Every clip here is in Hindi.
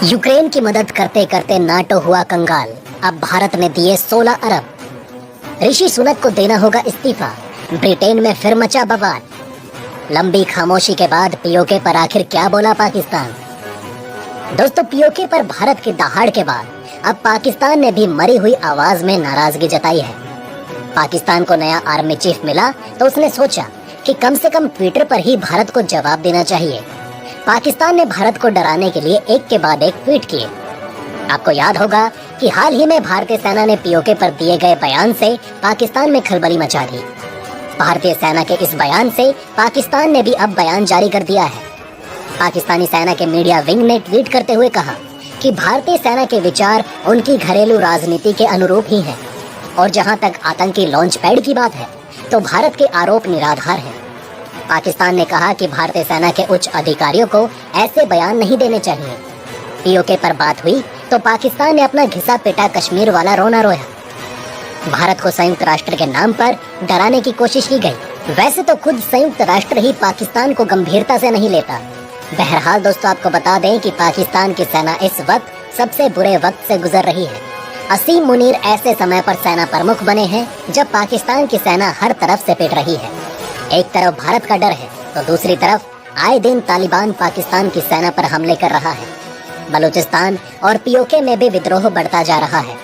यूक्रेन की मदद करते करते नाटो हुआ कंगाल। अब भारत ने दिए 16 अरब। ऋषि सुनक को देना होगा इस्तीफा। ब्रिटेन में फिर मचा बवाल। लंबी खामोशी के बाद पीओके पर आखिर क्या बोला पाकिस्तान। दोस्तों, पीओके पर भारत की दहाड़ के बाद अब पाकिस्तान ने भी मरी हुई आवाज में नाराजगी जताई है। पाकिस्तान को नया आर्मी चीफ मिला तो उसने सोचा कि कम से कम ट्विटर पर ही भारत को जवाब देना चाहिए। पाकिस्तान ने भारत को डराने के लिए एक के बाद एक ट्वीट किए। आपको याद होगा कि हाल ही में भारतीय सेना ने पीओके पर दिए गए बयान से पाकिस्तान में खलबली मचा दी। भारतीय सेना के इस बयान से पाकिस्तान ने भी अब बयान जारी कर दिया है। पाकिस्तानी सेना के मीडिया विंग ने ट्वीट करते हुए कहा कि भारतीय सेना के विचार उनकी घरेलू राजनीति के अनुरूप ही हैं और जहां तक आतंकी लॉन्च पैड की बात है तो भारत के आरोप निराधार हैं। पाकिस्तान ने कहा कि भारतीय सेना के उच्च अधिकारियों को ऐसे बयान नहीं देने चाहिए। पीओके पर बात हुई तो पाकिस्तान ने अपना घिसा पिटा कश्मीर वाला रोना रोया। भारत को संयुक्त राष्ट्र के नाम पर डराने की कोशिश की गई। वैसे तो खुद संयुक्त राष्ट्र ही पाकिस्तान को गंभीरता से नहीं लेता। बहरहाल दोस्तों, आपको बता दें कि पाकिस्तान की सेना इस वक्त सबसे बुरे वक्त से गुजर रही है। असीम मुनीर ऐसे समय पर सेना प्रमुख बने हैं जब पाकिस्तान की सेना हर तरफ से पिट रही है। एक तरफ भारत का डर है तो दूसरी तरफ आए दिन तालिबान पाकिस्तान की सेना पर हमले कर रहा है। बलूचिस्तान और पीओके में भी विद्रोह बढ़ता जा रहा है।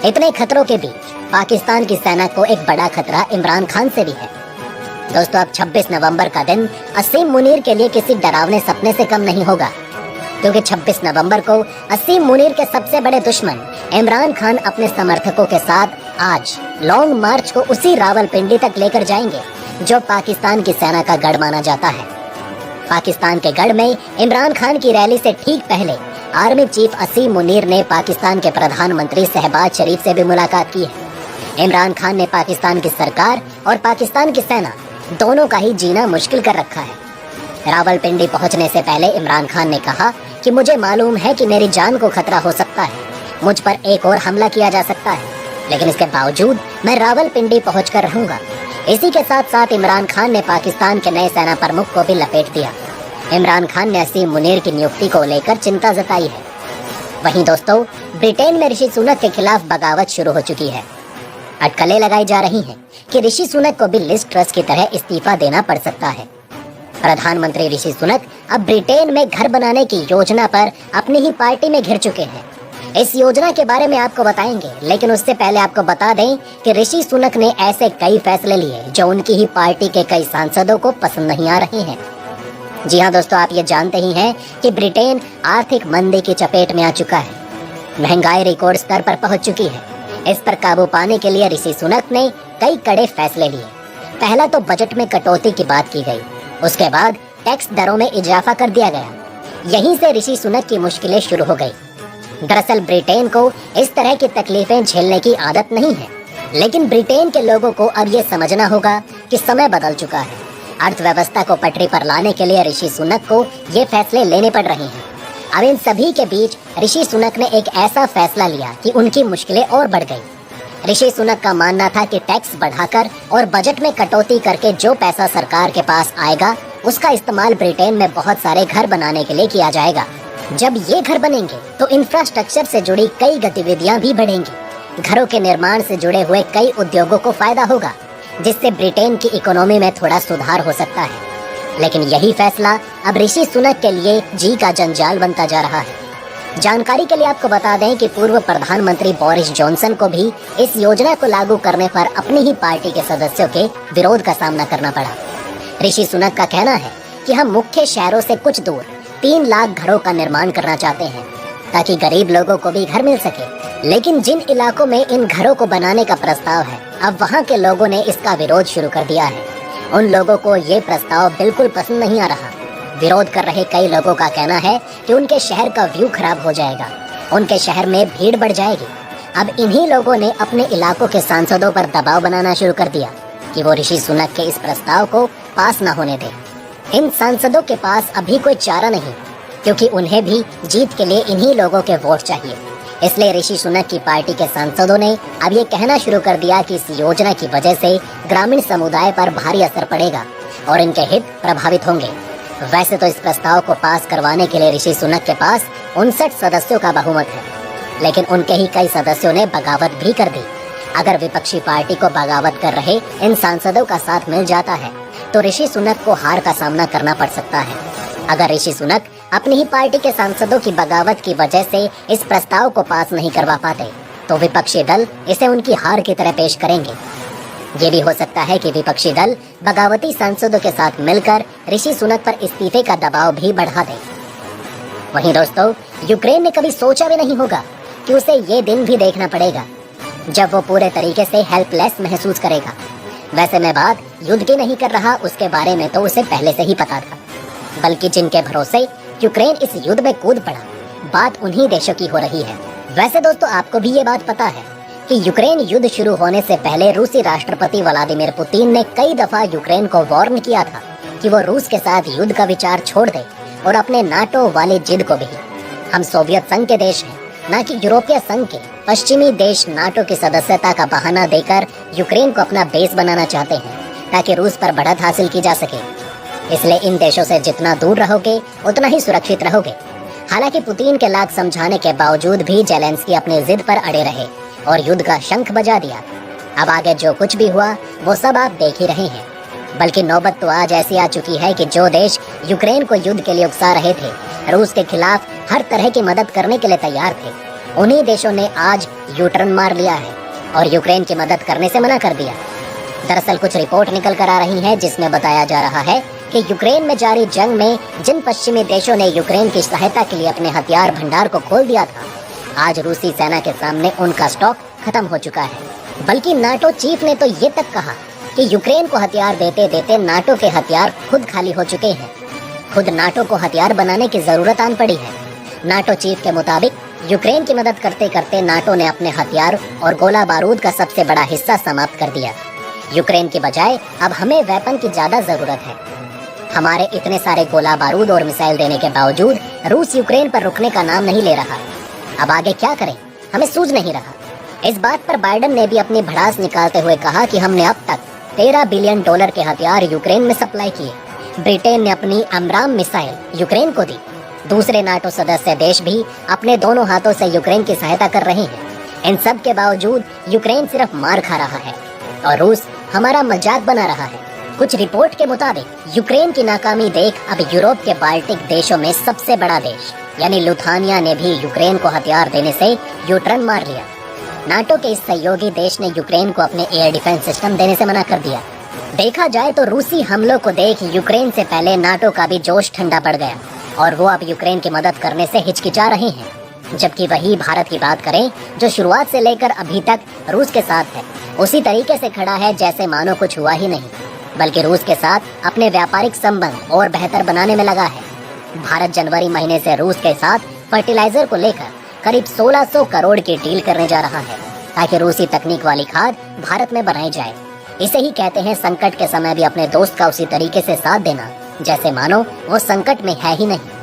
इतने खतरों के बीच पाकिस्तान की सेना को एक बड़ा खतरा इमरान खान से भी है। दोस्तों, अब 26 नवंबर का दिन असीम मुनीर के लिए किसी डरावने सपने से कम नहीं होगा, क्योंकि 26 नवंबर को असीम मुनीर के सबसे बड़े दुश्मन इमरान खान अपने समर्थकों के साथ आज लॉन्ग मार्च को उसी रावलपिंडी तक लेकर जाएंगे जो पाकिस्तान की सेना का गढ़ माना जाता है। पाकिस्तान के गढ़ में इमरान खान की रैली से ठीक पहले आर्मी चीफ असीम मुनीर ने पाकिस्तान के प्रधानमंत्री शहबाज शरीफ से भी मुलाकात की है। इमरान खान ने पाकिस्तान की सरकार और पाकिस्तान की सेना दोनों का ही जीना मुश्किल कर रखा है। रावलपिंडी पहुंचने से पहले इमरान खान ने कहा कि मुझे मालूम है कि मेरी जान को खतरा हो सकता है, मुझ पर एक और हमला किया जा सकता है, लेकिन इसके बावजूद मैं रावलपिंडी पहुंचकर रहूंगा। इसी के साथ साथ इमरान खान ने पाकिस्तान के नए सेना प्रमुख को भी लपेट दिया। इमरान खान ने असीम मुनीर की नियुक्ति को लेकर चिंता जताई है। वहीं दोस्तों, ब्रिटेन में ऋषि सुनक के खिलाफ बगावत शुरू हो चुकी है। अटकलें लगाई जा रही हैं कि ऋषि सुनक को भी लिज ट्रस की तरह इस्तीफा देना पड़ सकता है। प्रधानमंत्री ऋषि सुनक अब ब्रिटेन में घर बनाने की योजना पर अपनी ही पार्टी में घिर चुके हैं। इस योजना के बारे में आपको बताएंगे, लेकिन उससे पहले आपको बता दें कि ऋषि सुनक ने ऐसे कई फैसले लिए जो उनकी ही पार्टी के कई सांसदों को पसंद नहीं आ रहे हैं। जी हाँ दोस्तों, आप ये जानते ही हैं कि ब्रिटेन आर्थिक मंदी की चपेट में आ चुका है। महंगाई रिकॉर्ड स्तर पर पहुंच चुकी है। इस पर काबू पाने के लिए ऋषि सुनक ने कई कड़े फैसले लिए। पहला तो बजट में कटौती की बात की गई, उसके बाद टैक्स दरों में इजाफा कर दिया गया। यहीं से ऋषि सुनक की मुश्किलें शुरू हो गई। दरअसल ब्रिटेन को इस तरह की तकलीफें झेलने की आदत नहीं है, लेकिन ब्रिटेन के लोगों को अब ये समझना होगा कि समय बदल चुका है। अर्थव्यवस्था को पटरी पर लाने के लिए ऋषि सुनक को ये फैसले लेने पड़ रहे हैं। अब इन सभी के बीच ऋषि सुनक ने एक ऐसा फैसला लिया कि उनकी मुश्किलें और बढ़ गई। ऋषि सुनक का मानना था कि टैक्स बढ़ाकर और बजट में कटौती करके जो पैसा सरकार के पास आएगा उसका इस्तेमाल ब्रिटेन में बहुत सारे घर बनाने के लिए किया जाएगा। जब ये घर बनेंगे तो इंफ्रास्ट्रक्चर से जुड़ी कई गतिविधियां भी बढ़ेंगी। घरों के निर्माण से जुड़े हुए कई उद्योगों को फायदा होगा, जिससे ब्रिटेन की इकोनॉमी में थोड़ा सुधार हो सकता है। लेकिन यही फैसला अब ऋषि सुनक के लिए जी का जंजाल बनता जा रहा है। जानकारी के लिए आपको बता दें कि पूर्व प्रधानमंत्री बोरिस जॉनसन को भी इस योजना को लागू करने पर अपनी ही पार्टी के सदस्यों के विरोध का सामना करना पड़ा। ऋषि सुनक का कहना है कि हम मुख्य शहरों से कुछ दूर 3 लाख घरों का निर्माण करना चाहते हैं ताकि गरीब लोगों को भी घर मिल सके। लेकिन जिन इलाकों में इन घरों को बनाने का प्रस्ताव है, अब वहाँ के लोगों ने इसका विरोध शुरू कर दिया है। उन लोगों को ये प्रस्ताव बिल्कुल पसंद नहीं आ रहा। विरोध कर रहे कई लोगों का कहना है कि उनके शहर का व्यू खराब हो जाएगा, उनके शहर में भीड़ बढ़ जाएगी। अब इन्हीं लोगों ने अपने इलाकों के सांसदों पर दबाव बनाना शुरू कर दिया कि वो ऋषि सुनक के इस प्रस्ताव को पास न होने दें। इन सांसदों के पास अभी कोई चारा नहीं, क्योंकि उन्हें भी जीत के लिए इन्हीं लोगों के वोट चाहिए। इसलिए ऋषि सुनक की पार्टी के सांसदों ने अब ये कहना शुरू कर दिया कि इस योजना की वजह से ग्रामीण समुदाय पर भारी असर पड़ेगा और इनके हित प्रभावित होंगे। वैसे तो इस प्रस्ताव को पास करवाने के लिए ऋषि सुनक के पास 59 सदस्यों का बहुमत है, लेकिन उनके ही कई सदस्यों ने बगावत भी कर दी। अगर विपक्षी पार्टी को बगावत कर रहे इन सांसदों का साथ मिल जाता है तो ऋषि सुनक को हार का सामना करना पड़ सकता है। अगर ऋषि सुनक अपनी ही पार्टी के सांसदों की बगावत की वजह से इस प्रस्ताव को पास नहीं करवा पाते तो विपक्षी दल इसे उनकी हार की तरह पेश करेंगे। ये भी हो सकता है कि विपक्षी दल बगावती सांसदों के साथ मिलकर ऋषि सुनक पर इस्तीफे का दबाव भी बढ़ा दे। वहीं दोस्तों, यूक्रेन ने कभी सोचा भी नहीं होगा कि उसे ये दिन भी देखना पड़ेगा जब वो पूरे तरीके से हेल्पलेस महसूस करेगा। वैसे मैं बात युद्ध की नहीं कर रहा, उसके बारे में तो उसे पहले से ही पता था, बल्कि जिनके भरोसे यूक्रेन इस युद्ध में कूद पड़ा, बात उन्हीं देशों की हो रही है। वैसे दोस्तों, आपको भी ये बात पता है कि यूक्रेन युद्ध शुरू होने से पहले रूसी राष्ट्रपति व्लादिमीर पुतिन ने कई दफा यूक्रेन को वार्न किया था कि वो रूस के साथ युद्ध का विचार छोड़ दे और अपने नाटो वाली जिद को भी। हम सोवियत संघ के देश हैं, न कि यूरोपीय संघ के। पश्चिमी देश नाटो की सदस्यता का बहाना देकर यूक्रेन को अपना बेस बनाना चाहते हैं ताकि रूस पर बढ़त हासिल की जा सके। इसलिए इन देशों से जितना दूर रहोगे उतना ही सुरक्षित रहोगे। हालांकि पुतिन के लाख समझाने के बावजूद भी जेलेंस्की अपनी जिद पर अड़े रहे और युद्ध का शंख बजा दिया। अब आगे जो कुछ भी हुआ वो सब आप देख ही रहे हैं। बल्कि नौबत तो आज ऐसी आ चुकी है कि जो देश यूक्रेन को युद्ध के लिए उकसा रहे थे, रूस के खिलाफ हर तरह की मदद करने के लिए तैयार थे, उन्हीं देशों ने आज यू टर्न मार लिया है और यूक्रेन की मदद करने से मना कर दिया। दरअसल कुछ रिपोर्ट निकल कर आ रही हैं जिसमें बताया जा रहा है कि यूक्रेन में जारी जंग में जिन पश्चिमी देशों ने यूक्रेन की सहायता के लिए अपने हथियार भंडार को खोल दिया था, आज रूसी सेना के सामने उनका स्टॉक खत्म हो चुका है। बल्कि नाटो चीफ ने तो ये तक कहा कि यूक्रेन को हथियार देते देते नाटो के हथियार खुद खाली हो चुके हैं। खुद नाटो को हथियार बनाने की जरूरत आन पड़ी है। नाटो चीफ के मुताबिक यूक्रेन की मदद करते करते नाटो ने अपने हथियार और गोला बारूद का सबसे बड़ा हिस्सा समाप्त कर दिया। यूक्रेन की बजाय अब हमें वेपन की ज्यादा जरूरत है। हमारे इतने सारे गोला बारूद और मिसाइल देने के बावजूद रूस यूक्रेन पर रुकने का नाम नहीं ले रहा। अब आगे क्या करें, हमें सूझ नहीं रहा। इस बात पर बाइडेन ने भी अपनी भड़ास निकालते हुए कहा कि हमने अब तक $13 बिलियन के हथियार यूक्रेन में सप्लाई किए। ब्रिटेन ने अपनी अमराम मिसाइल यूक्रेन को दी। दूसरे नाटो सदस्य देश भी अपने दोनों हाथों से यूक्रेन की सहायता कर रहे हैं। इन सब के बावजूद यूक्रेन सिर्फ मार खा रहा है और रूस हमारा मजाक बना रहा है। कुछ रिपोर्ट के मुताबिक यूक्रेन की नाकामी देख अब यूरोप के बाल्टिक देशों में सबसे बड़ा देश यानी लुथानिया ने भी यूक्रेन को हथियार देने से यू टर्न मार लिया। नाटो के इस सहयोगी देश ने यूक्रेन को अपने एयर डिफेंस सिस्टम देने से मना कर दिया। देखा जाए तो रूसी हमलों को देख यूक्रेन से पहले नाटो का भी जोश ठंडा पड़ गया और वो अब यूक्रेन की मदद करने से हिचकिचा रहे हैं। जबकि वही भारत की बात करें, जो शुरुआत से लेकर अभी तक रूस के साथ है, उसी तरीके से खड़ा है जैसे मानो कुछ हुआ ही नहीं, बल्कि रूस के साथ अपने व्यापारिक संबंध और बेहतर बनाने में लगा है। भारत जनवरी महीने से रूस के साथ फर्टिलाइजर को लेकर करीब 1600 करोड़ की डील करने जा रहा है ताकि रूसी तकनीक वाली खाद भारत में बनाई जाए। इसे ही कहते हैं संकट के समय भी अपने दोस्त का उसी तरीके से साथ देना, जैसे मानो वो संकट में है ही नहीं।